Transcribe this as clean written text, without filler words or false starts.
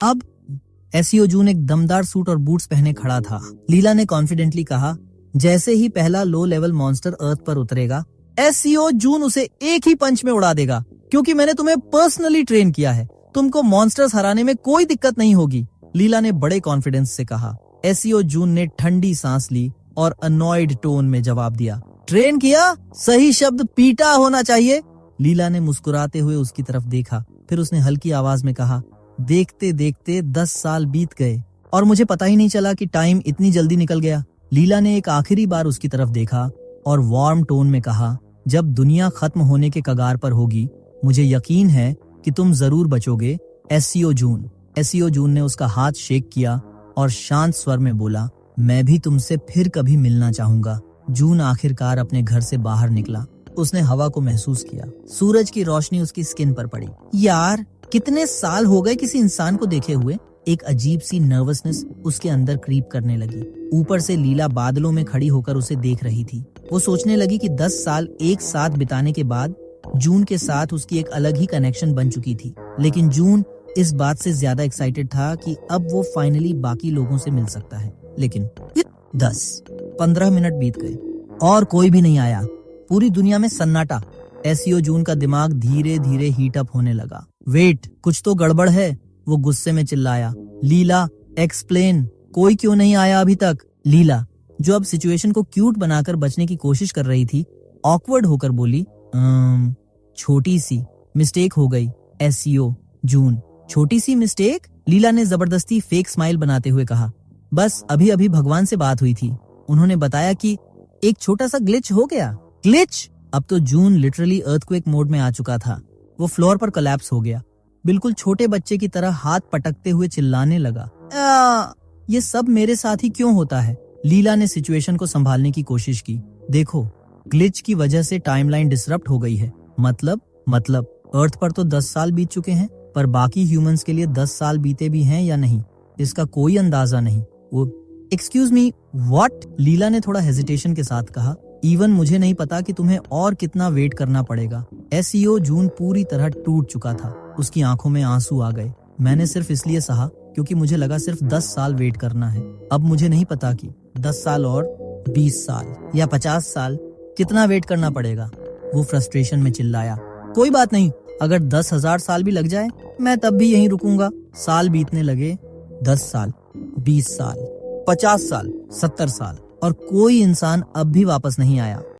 अब एसईओ जून एक दमदार सूट और बूट्स पहने खड़ा था। लीला ने कॉन्फिडेंटली कहा, जैसे ही पहला लो लेवल मॉन्स्टर अर्थ पर उतरेगा, एसईओ जून उसे एक ही पंच में उड़ा देगा, क्योंकि मैंने तुम्हें पर्सनली ट्रेन किया है। तुमको मॉन्स्टर्स हराने में कोई दिक्कत नहीं होगी, लीला ने बड़े कॉन्फिडेंस से कहा। एसईओ जून ने ठंडी सांस ली और अनॉयड टोन में जवाब दिया, ट्रेन किया? सही शब्द पीटा होना चाहिए। लीला ने मुस्कुराते हुए उसकी तरफ देखा, फिर उसने हल्की आवाज में कहा, देखते देखते 10 साल बीत गए और मुझे पता ही नहीं चला कि टाइम इतनी जल्दी निकल गया। लीला ने एक आखिरी बार उसकी तरफ देखा और वार्म टोन में कहा, जब दुनिया खत्म होने के कगार पर होगी, मुझे यकीन है कि तुम जरूर बचोगे, एसईओ जून। एसईओ जून ने उसका हाथ शेक किया और शांत स्वर में बोला, मैं भी तुमसे फिर कभी मिलना चाहूंगा। जून आखिरकार अपने घर से बाहर निकला। उसने हवा को महसूस किया। सूरज की रोशनी उसकी स्किन पर पड़ी। यार, कितने साल हो गए किसी इंसान को देखे हुए। एक अजीब सी नर्वसनेस उसके अंदर क्रीप करने लगी। ऊपर से लीला बादलों में खड़ी होकर उसे देख रही थी। वो सोचने लगी कि 10 साल एक साथ बिताने के बाद जून के साथ उसकी एक अलग ही कनेक्शन बन चुकी थी। लेकिन जून इस बात से ज्यादा एक्साइटेड था कि अब वो फाइनली बाकी लोगों से मिल सकता है। लेकिन 10-15 मिनट बीत गए और कोई भी नहीं आया। पूरी दुनिया में सन्नाटा। एसईओ जून का दिमाग धीरे धीरे हीट अप होने लगा। वेट, कुछ तो गड़बड़ है, वो गुस्से में चिल्लाया। लीला, एक्सप्लेन, कोई क्यों नहीं आया अभी तक? लीला, जो अब सिचुएशन को क्यूट बनाकर बचने की कोशिश कर रही थी, ऑकवर्ड होकर बोली, छोटी सी मिस्टेक हो गई। एसईओ जून, छोटी सी मिस्टेक? लीला ने जबरदस्ती फेक स्माइल बनाते हुए कहा, बस अभी अभी भगवान से बात हुई थी, उन्होंने बताया कि एक छोटा सा ग्लिच हो गया। ग्लिच? अब तो जून लिटरली अर्थक्वेक मोड में आ चुका था। वो फ्लोर पर कोलैप्स हो गया, बिल्कुल छोटे बच्चे की तरह हाथ पटकते हुए चिल्लाने लगा, ये सब मेरे साथ ही क्यों होता है? लीला ने सिचुएशन को संभालने की कोशिश की। देखो, ग्लिच की वजह से टाइमलाइन डिसरप्ट हो गई है। मतलब अर्थ पर तो 10 साल बीत चुके हैं, पर बाकी ह्यूमंस के लिए 10 साल बीते भी हैं या नहीं, इसका कोई अंदाजा नहीं। वो एक्सक्यूज मी, व्हाट? लीला ने थोड़ा हेजिटेशन के साथ कहा, इवन मुझे नहीं पता कि तुम्हें और कितना वेट करना पड़ेगा। एसईओ जून पूरी तरह टूट चुका था। उसकी आंखों में आंसू आ गए। मैंने सिर्फ इसलिए सहा क्योंकि मुझे लगा सिर्फ 10 साल वेट करना है। अब मुझे नहीं पता कि 10 साल और 20 साल या 50 साल कितना वेट करना पड़ेगा। वो फ्रस्ट्रेशन में चिल्लाया, कोई बात नहीं, अगर 10,000 साल भी लग जाए, मैं तब भी यहीं रुकूंगा। साल बीतने लगे, 10 साल, 20 साल, 50 साल, 70 साल, और कोई इंसान अब भी वापस नहीं आया।